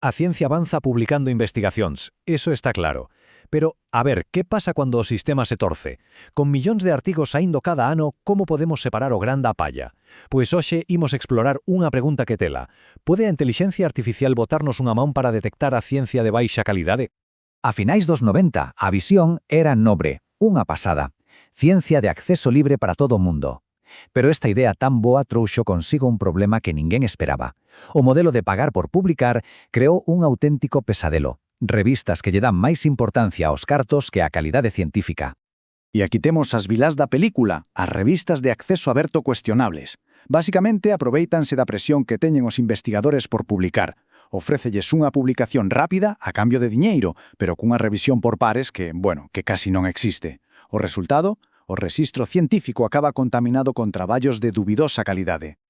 A ciencia avanza publicando investigacións, eso está claro. Pero, a ver, que pasa cando o sistema se torce? Con millóns de artigos saindo cada ano, como podemos separar o gran da palla? Pois hoxe imos explorar unha pregunta que tela. Pode a intelixencia artificial botarnos unha man para detectar a ciencia de baixa calidade? A finais dos 90, a visión era nobre, unha pasada. Ciencia de acceso libre para todo o mundo. Pero esta idea tan boa trouxo consigo un problema que ninguén esperaba. O modelo de pagar por publicar creou un auténtico pesadelo. Revistas que lle dan máis importancia aos cartos que á calidade científica. E aquí temos as vilás da película, as revistas de acceso aberto cuestionables. Basicamente, aprovéitanse da presión que teñen os investigadores por publicar. Ofrécelles unha publicación rápida a cambio de diñeiro, pero cunha revisión por pares que, que casi non existe. O resultado? O rexistro científico acaba contaminado con traballos de dubidosa calidade.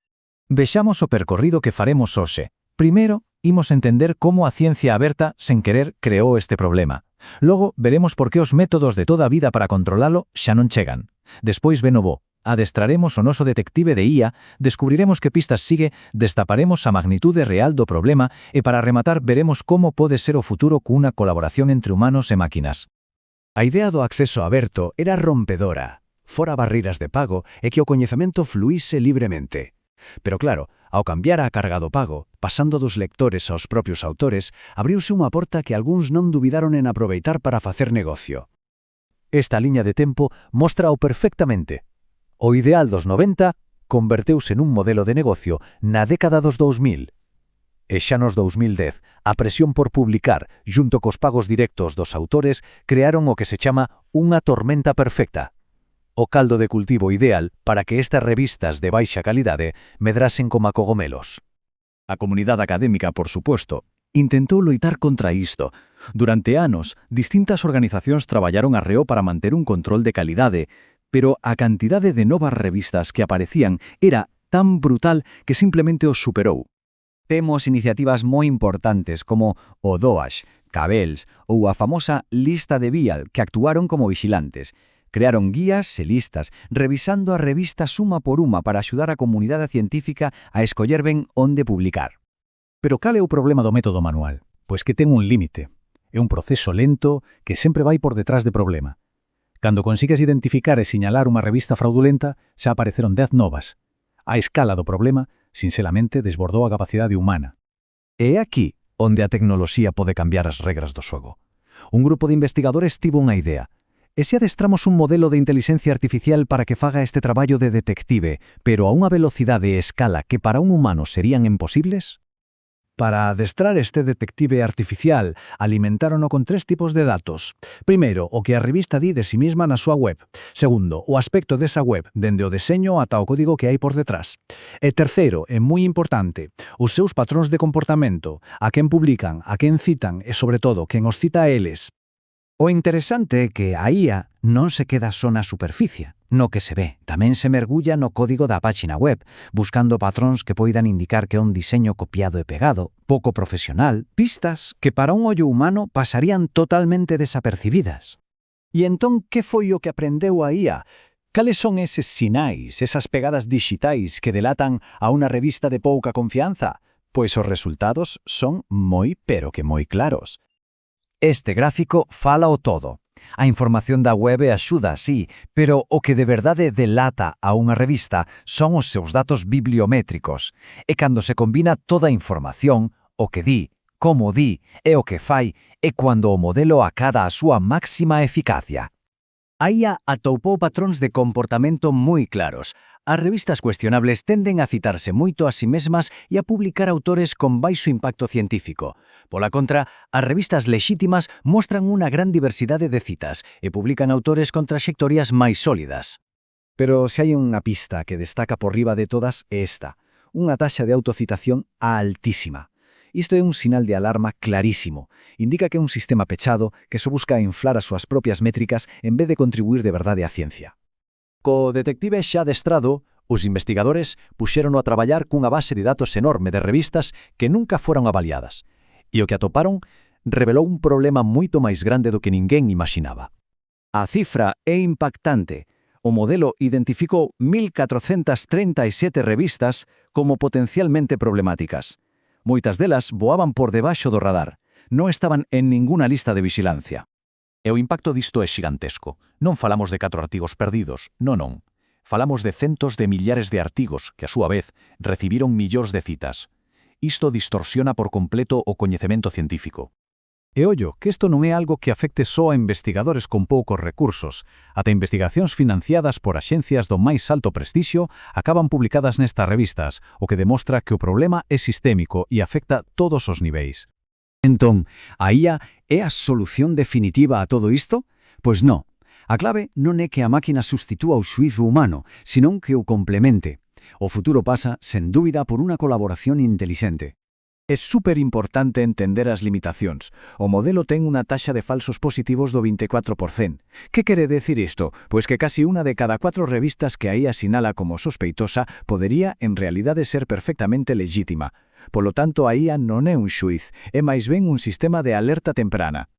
Vexamos o percorrido que faremos hoxe. Primeiro, imos entender como a ciencia aberta, sen querer, creou este problema. Logo, veremos por que os métodos de toda a vida para controlalo xa non chegan. Despois ven o bo. Adestraremos o noso detective de IA, descubriremos que pistas sigue, destaparemos a magnitude real do problema e para rematar veremos como pode ser o futuro cunha colaboración entre humanos e máquinas. A idea do acceso aberto era rompedora, fora barreiras de pago e que o coñecemento fluíse libremente. Pero claro, ao cambiar a carga do pago, pasando dos lectores aos propios autores, abriuse unha porta que algúns non dubidaron en aproveitar para facer negocio. Esta liña de tempo móstrao perfectamente. O ideal dos 90 converteuse nun modelo de negocio na década dos 2000. E xa nos 2010, a presión por publicar, xunto cos pagos directos dos autores, crearon o que se chama unha tormenta perfecta. O caldo de cultivo ideal para que estas revistas de baixa calidade medrasen como cogomelos. A comunidade académica, por suposto, intentou loitar contra isto. Durante anos, distintas organizacións traballaron arreo para manter un control de calidade, pero a cantidade de novas revistas que aparecían era tan brutal que simplemente os superou. Temos iniciativas moi importantes como o DOAX, Cabels ou a famosa Lista de Vial que actuaron como vixilantes. Crearon guías e listas, revisando a revista suma por uma para axudar a comunidade científica a escoller ben onde publicar. Pero cal é o problema do método manual? Pois que ten un límite. É un proceso lento que sempre vai por detrás de problema. Cando consigues identificar e siñalar unha revista fraudulenta, xa apareceron 10 novas. A escala do problema, sinceramente, desbordou a capacidade humana. E é aquí onde a tecnoloxía pode cambiar as regras do xogo. Un grupo de investigadores tivo unha idea. E se adestramos un modelo de inteligencia artificial para que faga este traballo de detective, pero a unha velocidade e escala que para un humano serían imposibles? Para adestrar este detective artificial, alimentárono con 3 tipos de datos. Primeiro, o que a revista di de si mesma na súa web. Segundo, o aspecto desa web, dende o deseño ata o código que hai por detrás. E terceiro, e moi importante, os seus patróns de comportamento, a quen publican, a quen citan e, sobre todo, quen os cita a eles. O interesante é que a IA non se queda só na superficie, no que se ve. Tamén se mergulla no código da páxina web, buscando patróns que poidan indicar que é un diseño copiado e pegado, pouco profesional, pistas que para un ollo humano pasarían totalmente desapercibidas. E entón, que foi o que aprendeu a IA? Cales son eses sinais, esas pegadas dixitais que delatan a unha revista de pouca confianza? Pois os resultados son moi claros. Este gráfico fala o todo. A información da web axuda, sí, pero o que de verdade delata a unha revista son os seus datos bibliométricos. E cando se combina toda a información, o que di, como di e o que fai, é cando o modelo acada a súa máxima eficacia. A IA atopou patróns de comportamento moi claros. As revistas cuestionables tenden a citarse moito a si mesmas e a publicar autores con baixo impacto científico. Pola contra, as revistas lexítimas mostran unha gran diversidade de citas e publican autores con traxectorias máis sólidas. Pero se hai unha pista que destaca por riba de todas é esta, unha taxa de autocitación altísima. Isto é un sinal de alarma clarísimo. Indica que é un sistema pechado que só busca inflar as súas propias métricas en vez de contribuir de verdade á ciencia. Co detective xa adestrado, os investigadores puxérono a traballar cunha base de datos enorme de revistas que nunca foron avaliadas. E o que atoparon revelou un problema moito máis grande do que ninguén imaginaba. A cifra é impactante. O modelo identificou 1.437 revistas como potencialmente problemáticas. Moitas delas voaban por debaixo do radar. Non estaban en ninguna lista de vixilancia. E o impacto disto é xigantesco. Non falamos de 4 artigos perdidos, non. Falamos de centos de millares de artigos que, a súa vez, recibiron millóns de citas. Isto distorsiona por completo o coñecemento científico. E ollo, que isto non é algo que afecte só a investigadores con poucos recursos. Ata investigacións financiadas por axencias do máis alto prestixio acaban publicadas nestas revistas, o que demostra que o problema é sistémico e afecta todos os niveis. Entón, a IA é a solución definitiva a todo isto? Pois non. A clave non é que a máquina sustitúa o xuízo humano, senón que o complemente. O futuro pasa, sen dúbida, por unha colaboración intelixente. É super importante entender as limitacións. O modelo ten unha taxa de falsos positivos do 24%. Que quere decir isto? Pois que casi unha de cada 4 revistas que a IA sinala como sospeitosa podería, en realidade, ser perfectamente lexítima. Polo tanto, a IA non é un xuiz, é máis ben un sistema de alerta temprana.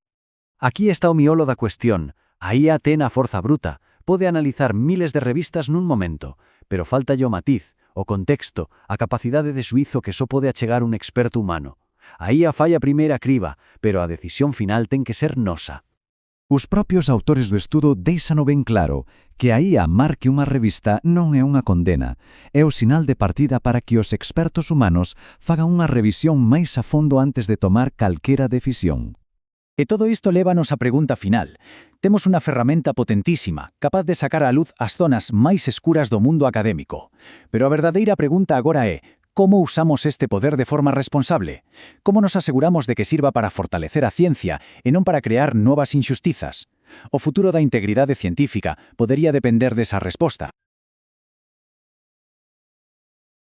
Aquí está o miolo da cuestión. A IA ten a forza bruta, pode analizar miles de revistas nun momento, pero faltalle o matiz, o contexto, a capacidade de xuízo que só pode achegar un experto humano. A IA fai a primeira criba, pero a decisión final ten que ser nosa. Os propios autores do estudo deixano ben claro que a IA marque unha revista non é unha condena, é o sinal de partida para que os expertos humanos fagan unha revisión máis a fondo antes de tomar calquera decisión. E todo isto lévanos á pregunta final. Temos unha ferramenta potentísima, capaz de sacar á luz as zonas máis escuras do mundo académico. Pero a verdadeira pregunta agora é: como usamos este poder de forma responsable? Como nos aseguramos de que sirva para fortalecer a ciencia e non para crear novas inxustizas? O futuro da integridade científica podería depender desa resposta.